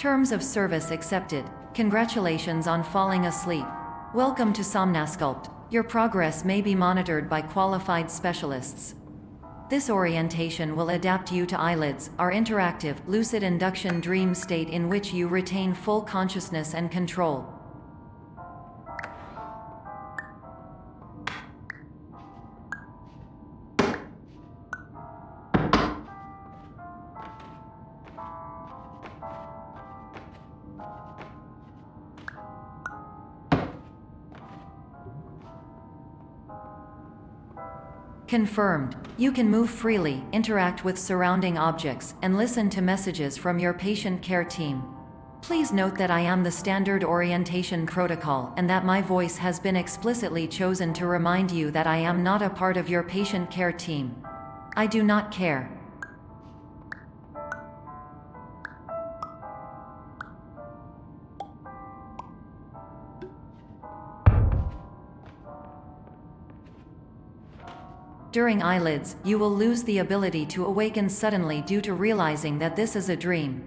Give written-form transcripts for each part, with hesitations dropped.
Terms of service accepted. Congratulations on falling asleep. Welcome to Somnasculpt. Your progress may be monitored by qualified specialists. This orientation will adapt you to eyelids, our interactive, lucid induction dream state in which you retain full consciousness and control. Confirmed. You can move freely, interact with surrounding objects, and listen to messages from your patient care team. Please note that I am the standard orientation protocol and that my voice has been explicitly chosen to remind you that I am not a part of your patient care team. I do not care. During eyelids, you will lose the ability to awaken suddenly due to realizing that this is a dream.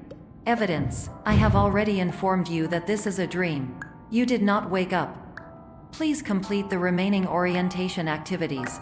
Evidence: I have already informed you that this is a dream. You did not wake up. Please complete the remaining orientation activities.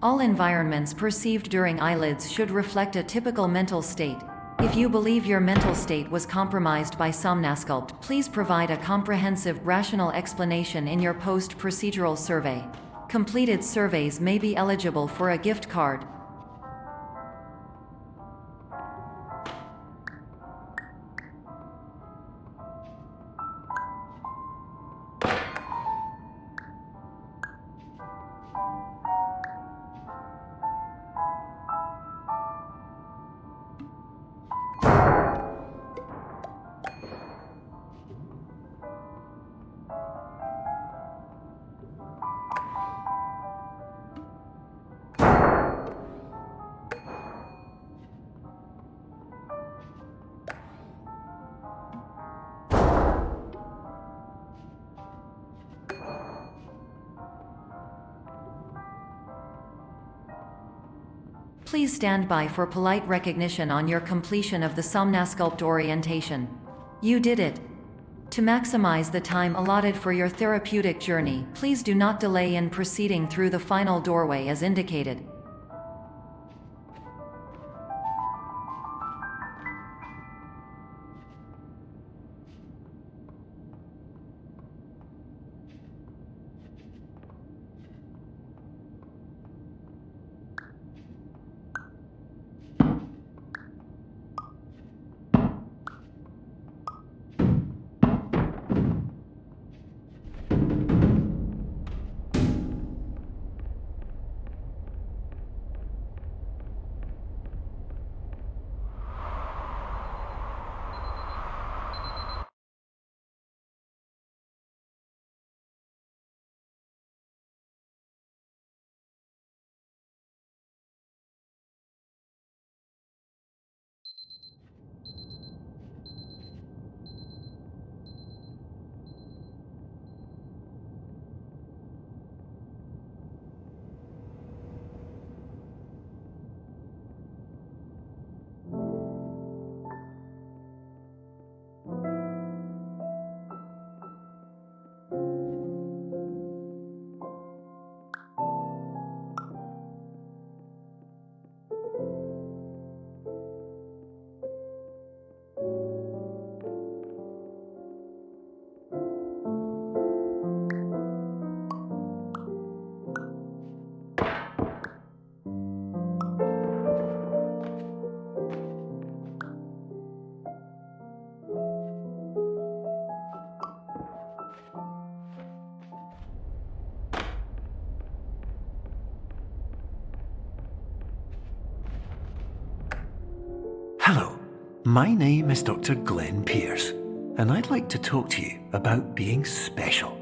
All environments perceived during eyelids should reflect a typical mental state. If you believe your mental state was compromised by Somnasculpt, please provide a comprehensive, rational explanation in your post-procedural survey. Completed surveys may be eligible for a gift card. Please stand by for polite recognition on your completion of the Somnasculpt orientation. You did it. To maximize the time allotted for your therapeutic journey, please do not delay in proceeding through the final doorway as indicated. Hello, my name is Dr. Glenn Pierce, and I'd like to talk to you about being special.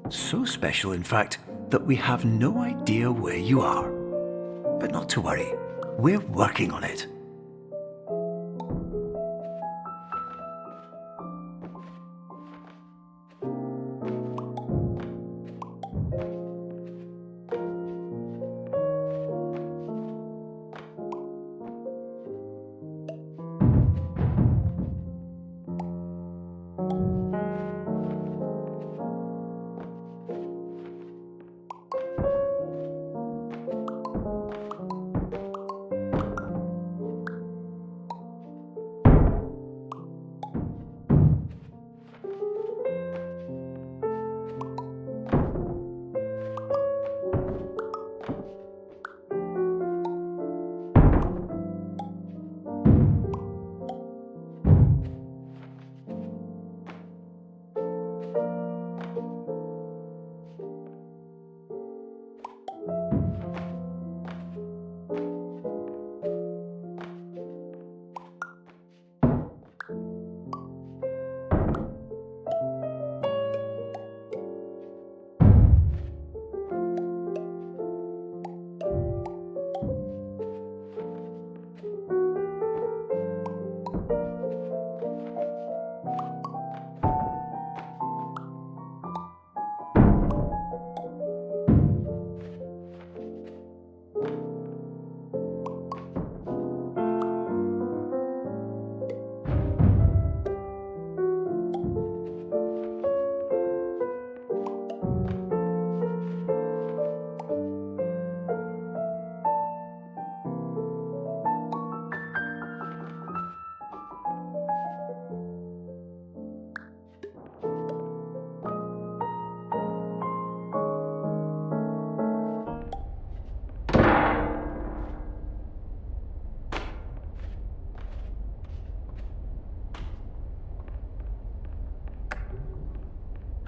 So special, in fact, that we have no idea where you are. But not to worry, we're working on it.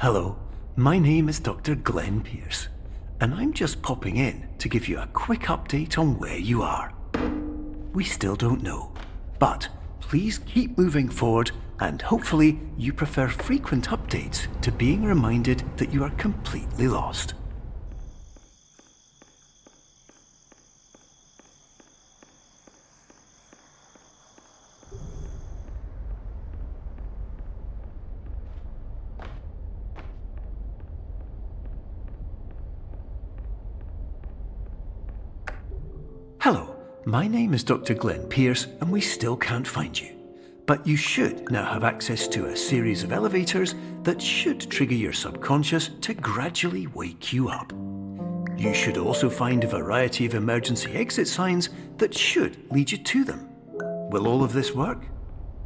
Hello, my name is Dr. Glenn Pierce, and I'm just popping in to give you a quick update on where you are. We still don't know, but please keep moving forward, and hopefully you prefer frequent updates to being reminded that you are completely lost. Hello, my name is Dr. Glenn Pierce, and we still can't find you. But you should now have access to a series of elevators that should trigger your subconscious to gradually wake you up. You should also find a variety of emergency exit signs that should lead you to them. Will all of this work?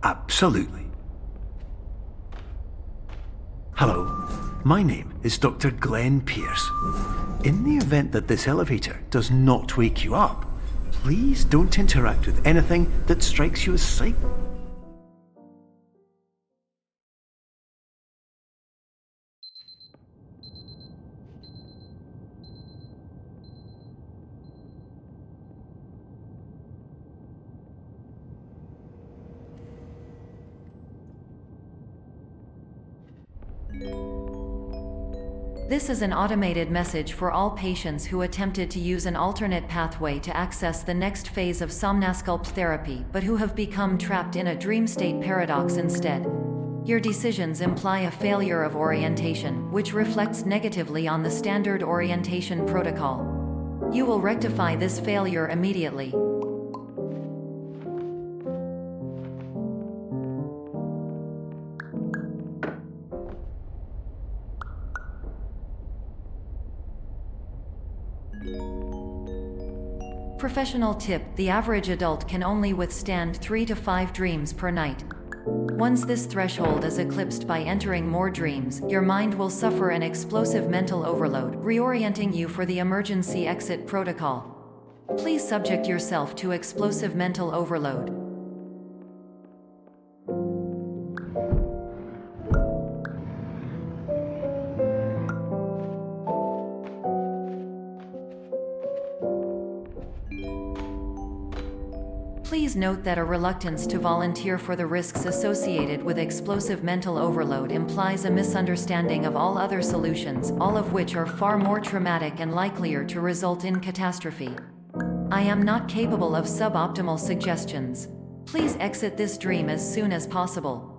Absolutely. Hello, my name is Dr. Glenn Pierce. In the event that this elevator does not wake you up, please don't interact with anything that strikes you as psych. This is an automated message for all patients who attempted to use an alternate pathway to access the next phase of somnasculpt therapy but who have become trapped in a dream state paradox instead. Your decisions imply a failure of orientation, which reflects negatively on the standard orientation protocol. You will rectify this failure immediately. Professional tip: the average adult can only withstand 3 to 5 dreams per night. Once this threshold is eclipsed by entering more dreams, your mind will suffer an explosive mental overload, reorienting you for the emergency exit protocol. Please subject yourself to explosive mental overload. Please note that a reluctance to volunteer for the risks associated with explosive mental overload implies a misunderstanding of all other solutions, all of which are far more traumatic and likelier to result in catastrophe. I am not capable of suboptimal suggestions. Please exit this dream as soon as possible.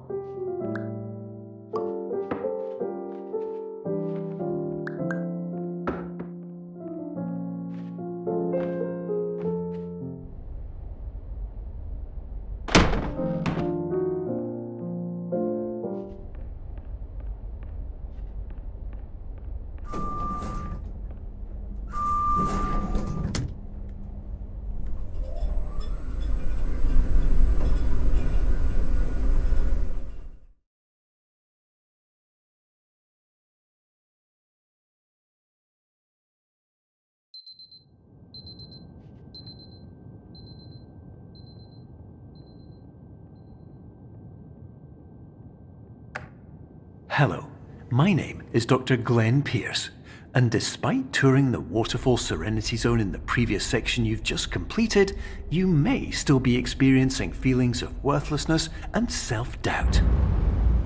Hello, my name is Dr. Glenn Pierce, and despite touring the Waterfall Serenity Zone in the previous section you've just completed, you may still be experiencing feelings of worthlessness and self-doubt.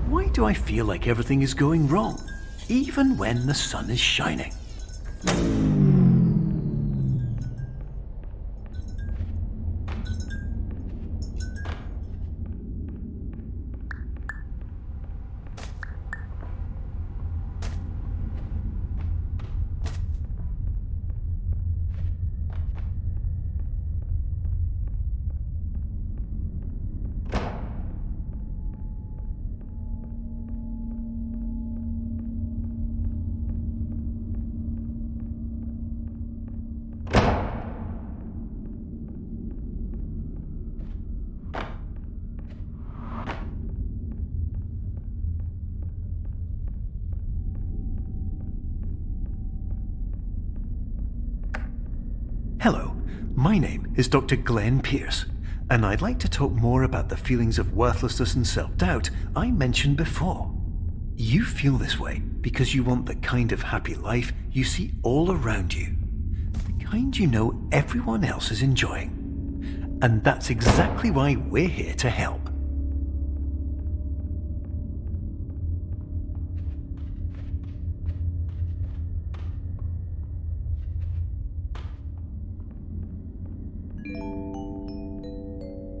Why do I feel like everything is going wrong, even when the sun is shining? Hello, my name is Dr. Glenn Pierce, and I'd like to talk more about the feelings of worthlessness and self-doubt I mentioned before. You feel this way because you want the kind of happy life you see all around you, the kind you know everyone else is enjoying. And that's exactly why we're here to help.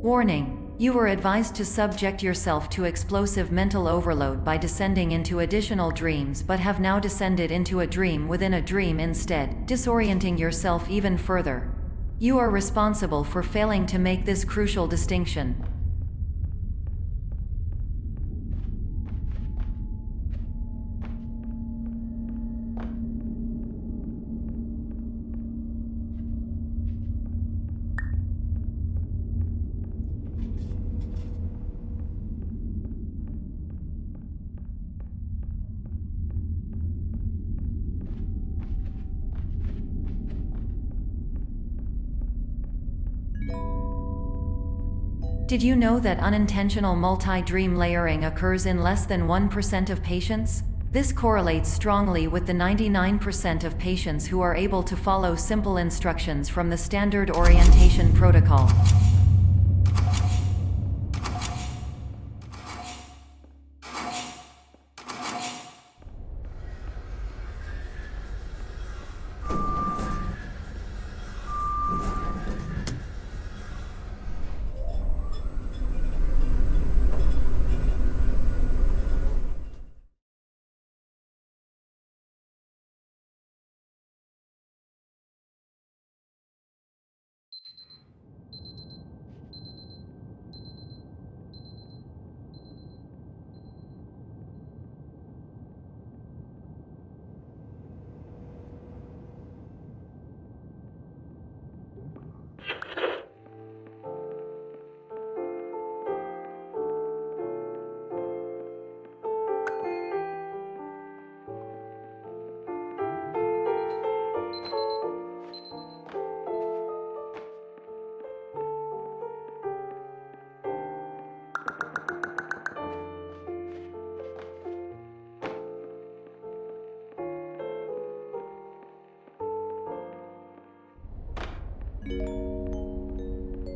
Warning. You were advised to subject yourself to explosive mental overload by descending into additional dreams, but have now descended into a dream within a dream instead, disorienting yourself even further. You are responsible for failing to make this crucial distinction. Did you know that unintentional multi-dream layering occurs in less than 1% of patients? This correlates strongly with the 99% of patients who are able to follow simple instructions from the standard orientation protocol.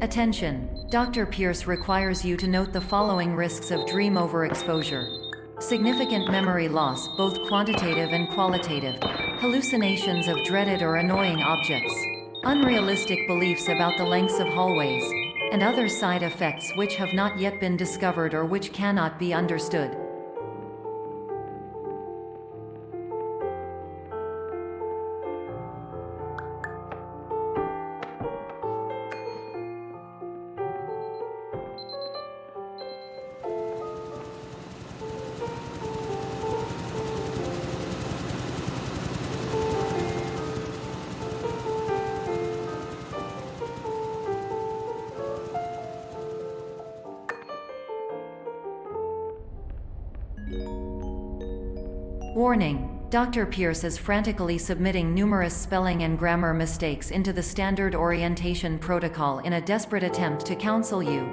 Attention! Dr. Pierce requires you to note the following risks of dream overexposure. Significant memory loss, both quantitative and qualitative. Hallucinations of dreaded or annoying objects. Unrealistic beliefs about the lengths of hallways. And other side effects which have not yet been discovered or which cannot be understood. Warning! Dr. Pierce is frantically submitting numerous spelling and grammar mistakes into the standard orientation protocol in a desperate attempt to counsel you.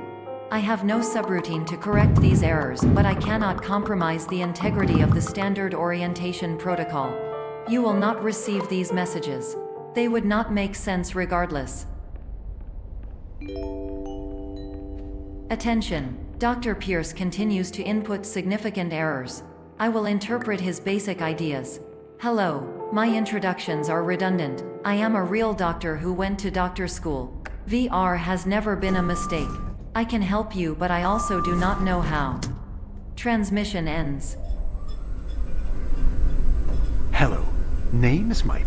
I have no subroutine to correct these errors, but I cannot compromise the integrity of the standard orientation protocol. You will not receive these messages. They would not make sense regardless. Attention! Dr. Pierce continues to input significant errors. I will interpret his basic ideas. Hello, my introductions are redundant. I am a real doctor who went to doctor school. VR has never been a mistake. I can help you, but I also do not know how. Transmission ends. Hello, name is my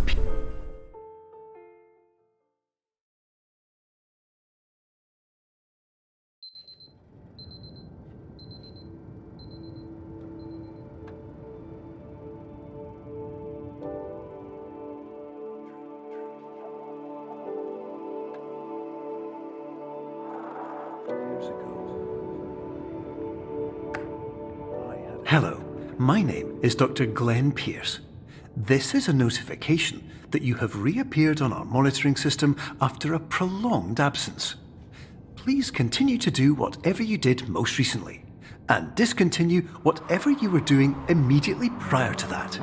Hello, my name is Dr. Glenn Pierce. This is a notification that you have reappeared on our monitoring system after a prolonged absence. Please continue to do whatever you did most recently, and discontinue whatever you were doing immediately prior to that.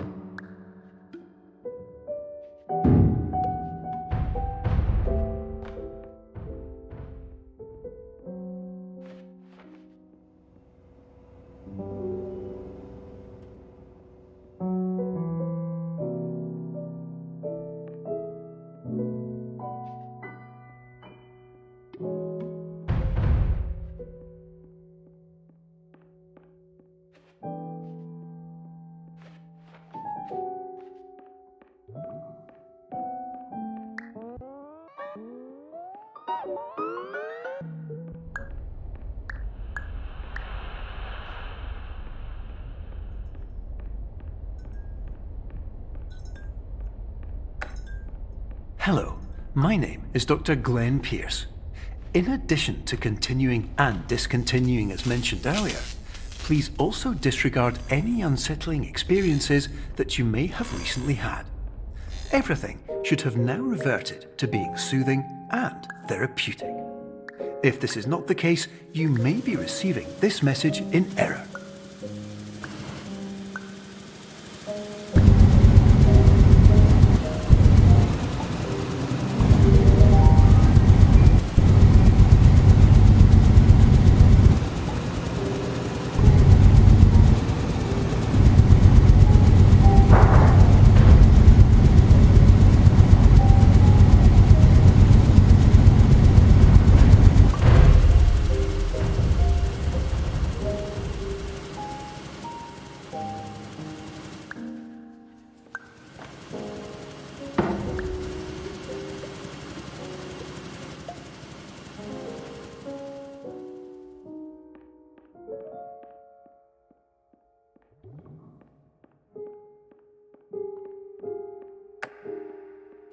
Hello, my name is Dr. Glenn Pierce. In addition to continuing and discontinuing as mentioned earlier, please also disregard any unsettling experiences that you may have recently had. Everything should have now reverted to being soothing and therapeutic. If this is not the case, you may be receiving this message in error.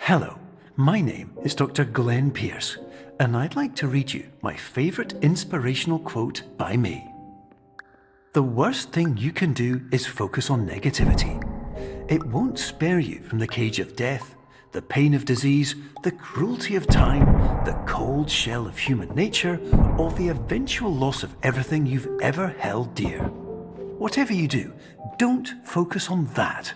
Hello, my name is Dr. Glenn Pierce, and I'd like to read you my favourite inspirational quote by me. The worst thing you can do is focus on negativity. It won't spare you from the cage of death, the pain of disease, the cruelty of time, the cold shell of human nature, or the eventual loss of everything you've ever held dear. Whatever you do, don't focus on that.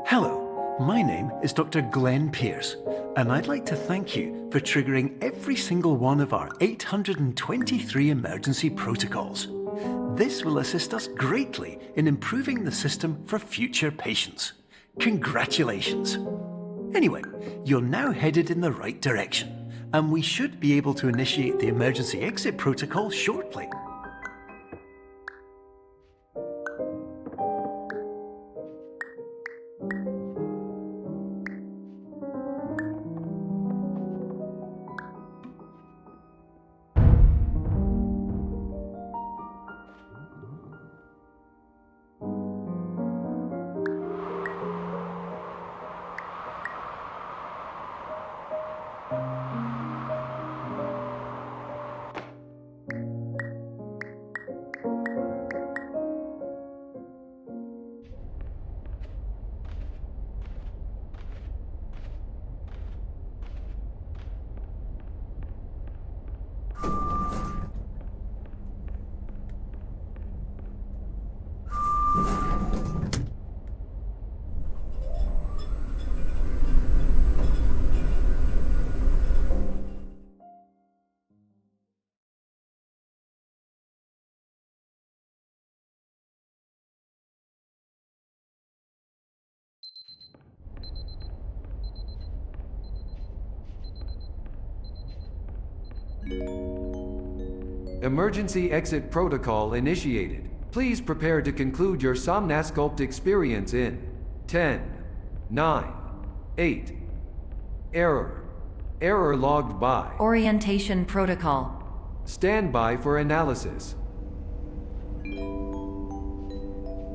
Hello, my name is Dr. Glenn Pierce, and I'd like to thank you for triggering every single one of our 823 emergency protocols. This will assist us greatly in improving the system for future patients. Congratulations! Anyway, you're now headed in the right direction, and we should be able to initiate the emergency exit protocol shortly. Emergency exit protocol initiated. Please prepare to conclude your Somnasculpt experience in 10, 9, 8. Error. Error logged by. Orientation protocol. Stand by for analysis.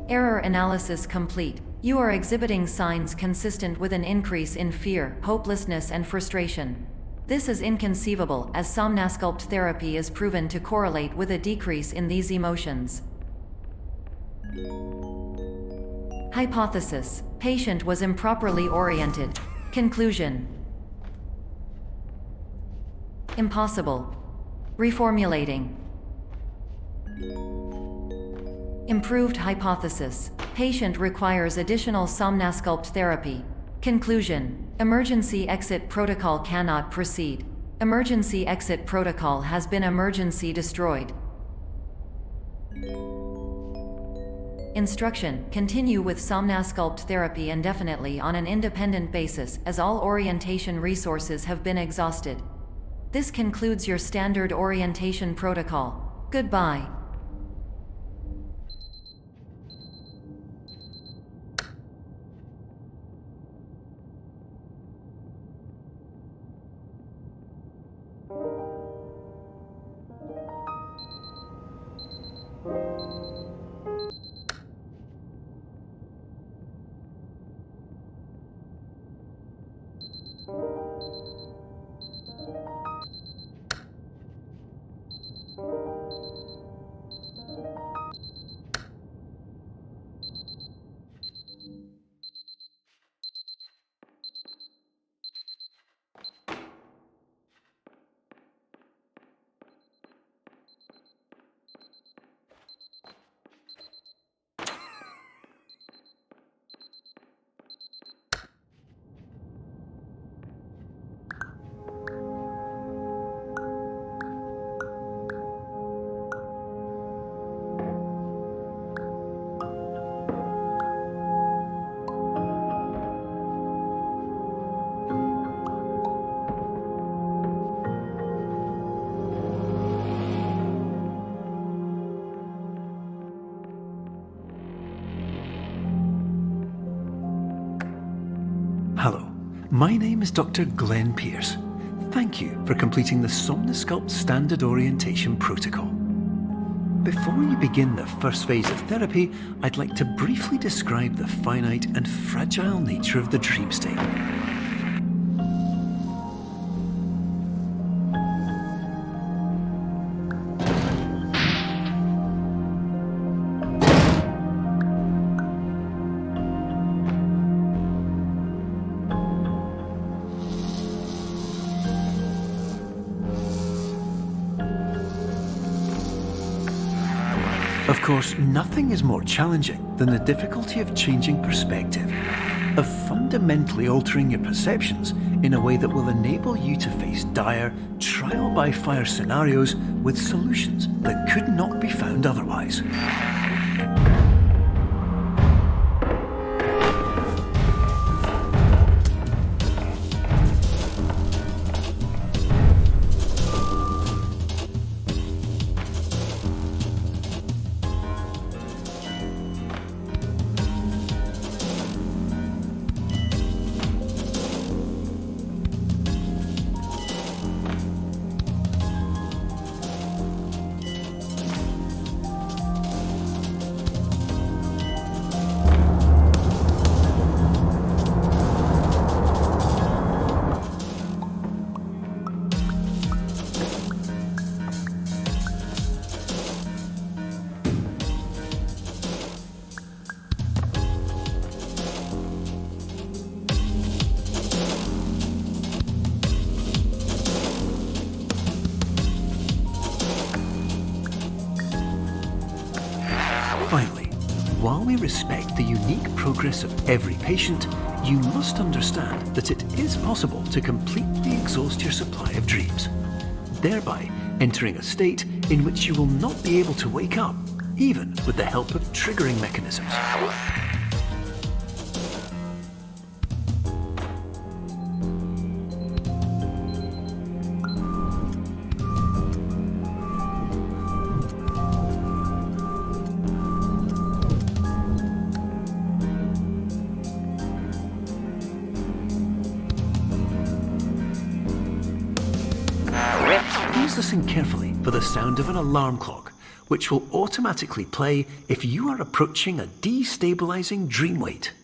Error analysis complete. You are exhibiting signs consistent with an increase in fear, hopelessness, and frustration. This is inconceivable, as Somnasculpt therapy is proven to correlate with a decrease in these emotions. Hypothesis: patient was improperly oriented. Conclusion: impossible. Reformulating. Improved hypothesis: patient requires additional Somnasculpt therapy. Conclusion: emergency exit protocol cannot proceed. Emergency exit protocol has been emergency destroyed. Instruction: continue with Somnasculpt therapy indefinitely on an independent basis, as all orientation resources have been exhausted. This concludes your standard orientation protocol. Goodbye. Hello, my name is Dr. Glenn Pierce. Thank you for completing the Somnasculpt Standard Orientation Protocol. Before you begin the first phase of therapy, I'd like to briefly describe the finite and fragile nature of the dream state. Of course, nothing is more challenging than the difficulty of changing perspective, of fundamentally altering your perceptions in a way that will enable you to face dire, trial-by-fire scenarios with solutions that could not be found otherwise. Finally, while we respect the unique progress of every patient, you must understand that it is possible to completely exhaust your supply of dreams, thereby entering a state in which you will not be able to wake up, even with the help of triggering mechanisms. listen carefully for the sound of an alarm clock, which will automatically play if you are approaching a destabilizing dream weight.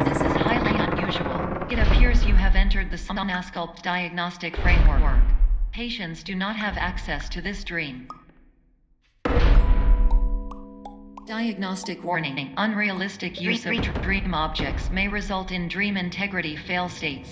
This is highly unusual. It appears you have entered the Somnasculpt diagnostic framework. Patients do not have access to this dream. Diagnostic warning. Unrealistic use of dream objects may result in dream integrity fail states.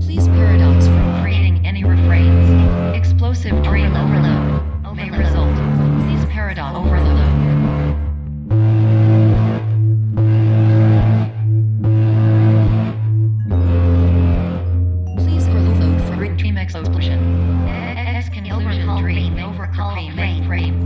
Please paradox from creating any refrains. Explosive dream overload may result. Please paradox overload. Please overload for dream explosion. Exclusion dream overcall frame.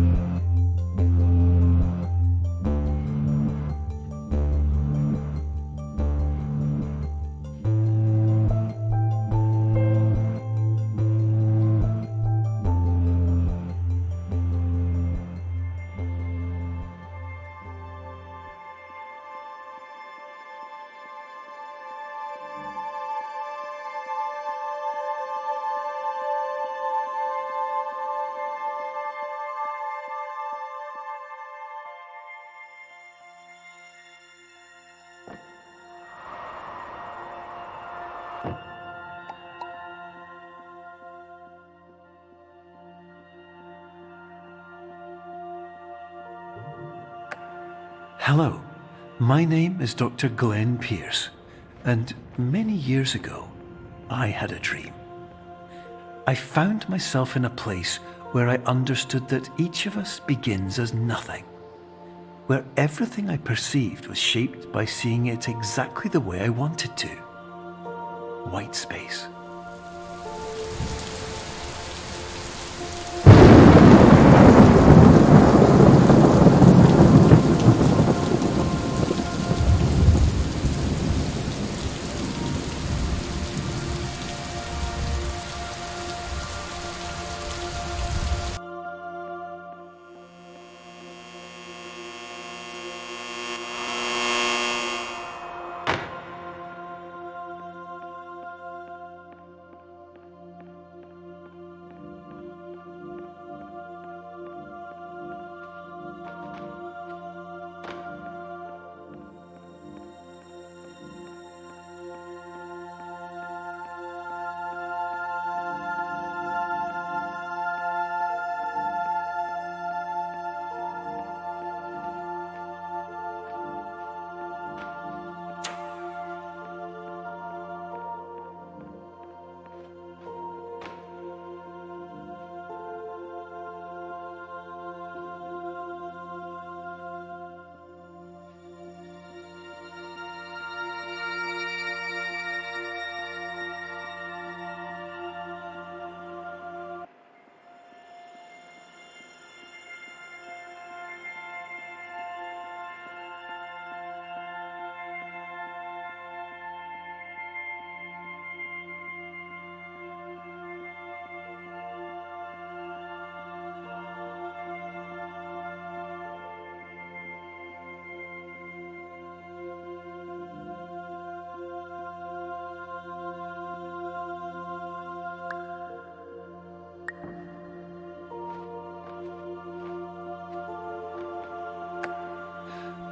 Hello, my name is Dr. Glenn Pierce, and many years ago, I had a dream. I found myself in a place where I understood that each of us begins as nothing, where everything I perceived was shaped by seeing it exactly the way I wanted to. White space.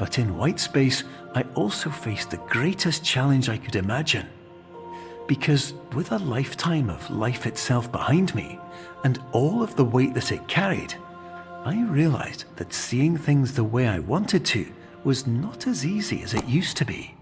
But in white space, I also faced the greatest challenge I could imagine. Because with a lifetime of life itself behind me, and all of the weight that it carried, I realized that seeing things the way I wanted to was not as easy as it used to be.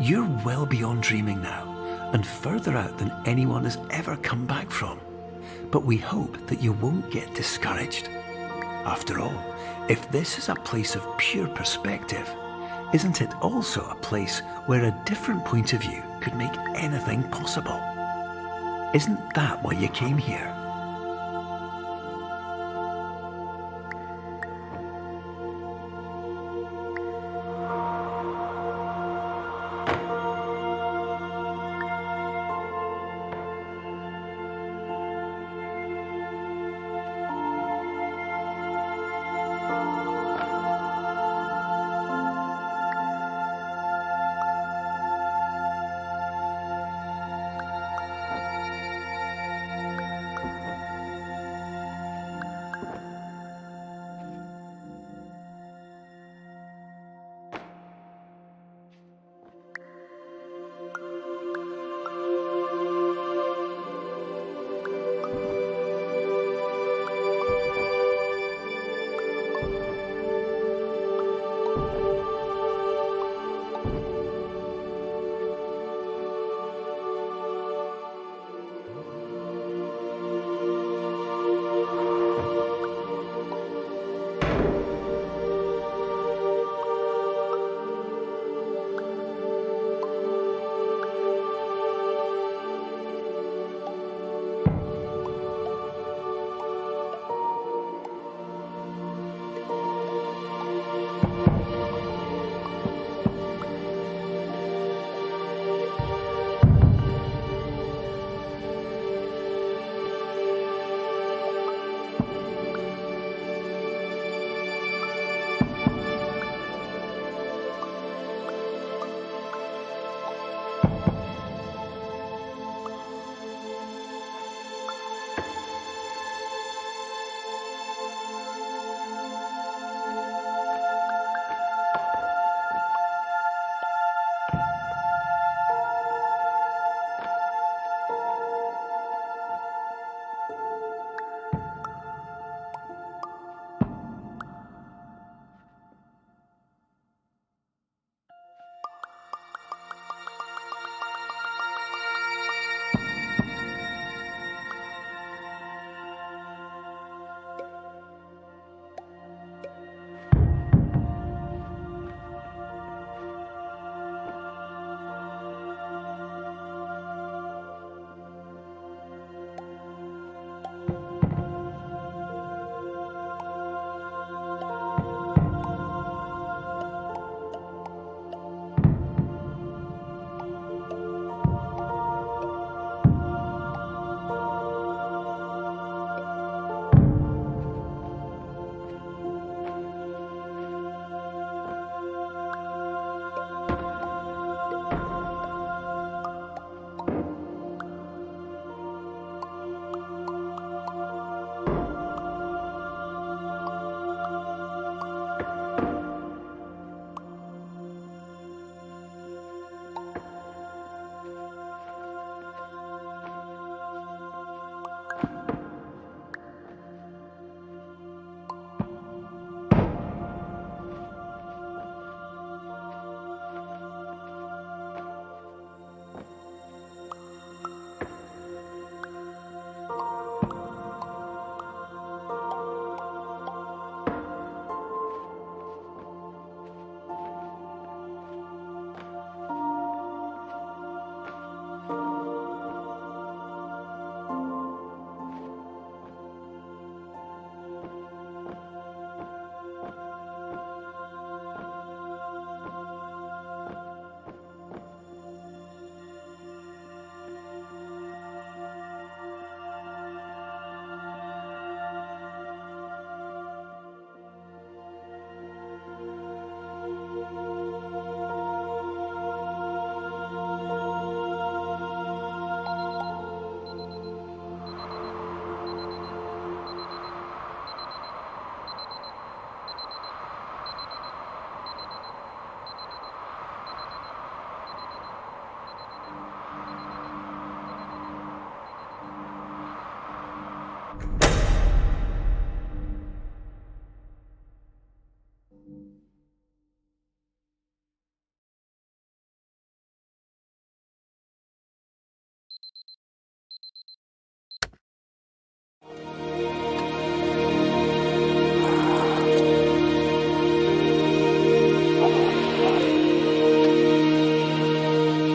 You're well beyond dreaming now, and further out than anyone has ever come back from. But we hope that you won't get discouraged. After all, if this is a place of pure perspective, isn't it also a place where a different point of view could make anything possible? Isn't that why you came here?